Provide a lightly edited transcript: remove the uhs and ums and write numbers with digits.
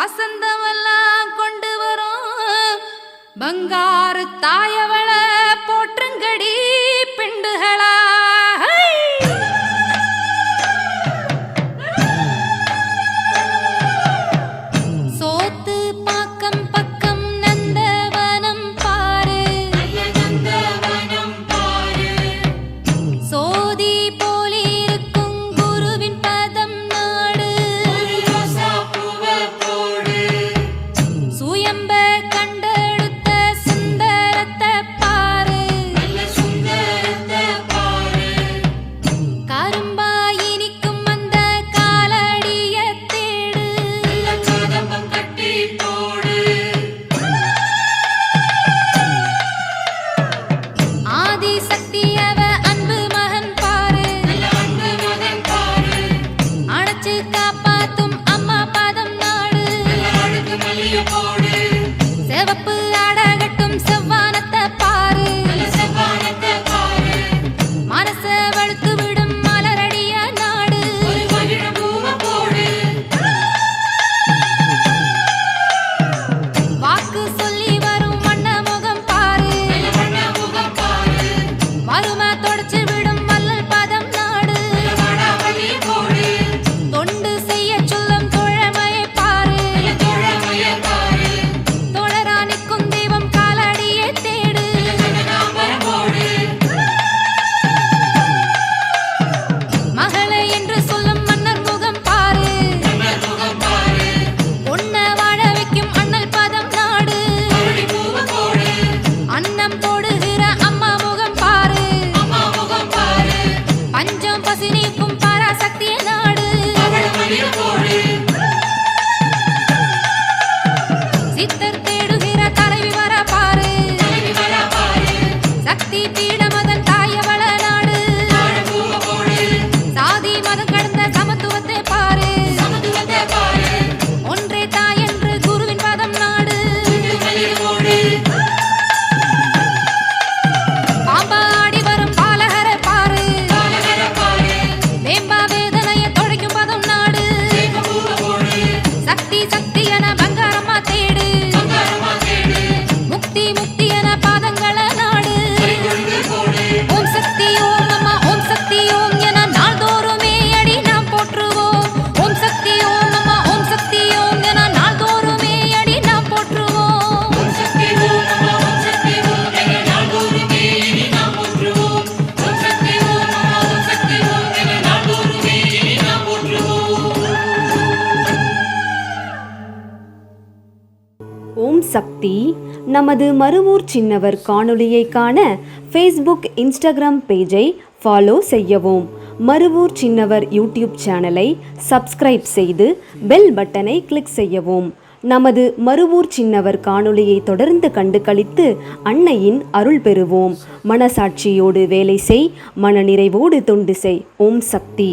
வசந்தமெல்லாம் கொண்டு வரும் பங்காரு தாயவள போற்றுங்கடி பெண்டுகளா. சோத்து பாக்கம் பக்கம் நந்தவனம் பாரு, சோதி போலி இருக்கும் குருவின் பதம் நாடு. சுயம்ப கண்டெடுத்த சுந்தரத்தை பாரு, கரும்பாயினிக்கும் அந்த காலடிய தேடு. ஆதி சக்தி அவ அன்பு மகன் பாரு, அணைச்சு காப்பாத்தும் அம்மா பதம் நாடு. சிவப்பு அடகட்டும் செவ்வானத்தை பாரு, மனச வழுத்து விடும் மலரடிய நாடு. வாக்கு சொல்லி வரும் வண்ண முகம் பாரு, மரும தொடச்சு விடும் மல்லல் பதம் நாடு. தொண்டு செய்ய சொல்லும் தோழமையை பாரு, தோழரானிக்கும் தெய்வம் காலடியை தேடு. மகளே என்று சொல்லும் மன்னர் முகம் பாரு, பொன்ன வாழ வைக்கும் அண்ணல் பதம் நாடு. அன்னம் போடுகிற அம்மா முகம் பாரு, பஞ்சம் பசி நீக்கும் பராசக்திய நாடு. சித்தர் தேடுகிற தலைவி வர பாரு, சக்தி பீடமதன் தாயவள நாடு. சாதி மதம் கடந்த சமத்துவத்தை பாரு, ஒன்றே தாய் என்று குருவின் பதம் நாடு. பாம்பா ஆடி வரும் பாலகரை பாரு, வேம்பா வேதனையை தொடைக்கும் பதம் நாடு. சக்தி சக்தி என பங்காரம்மா தேடு, முக்தி முக்தி என பாதங்கள நாடு. ஓம் சக்தி ஓம் அம்மா ஓம் சக்தி ஓம் என நாள்தோறுமே அடி நாம் போற்றுவோம். ஓம் சக்தி ஓம் அம்மா ஓம் சக்தி ஓம் என நாள்தோறுமே அடி நாம் போற்றுவோம். ஓம் சக்தி. நமது மருவூர் சின்னவர் காணொளியை காண ஃபேஸ்புக் இன்ஸ்டாகிராம் பேஜை ஃபாலோ செய்யவும். மருவூர் சின்னவர் யூடியூப் சேனலை சப்ஸ்கிரைப் செய்து பெல் பட்டனை கிளிக் செய்யவும். நமது மருவூர் சின்னவர் காணொளியை தொடர்ந்து கண்டு களித்து அன்னையின் அருள் பெறுவோம். மனசாட்சியோடு வேலை செய், மனநிறைவோடு தொண்டு செய். ஓம் சக்தி.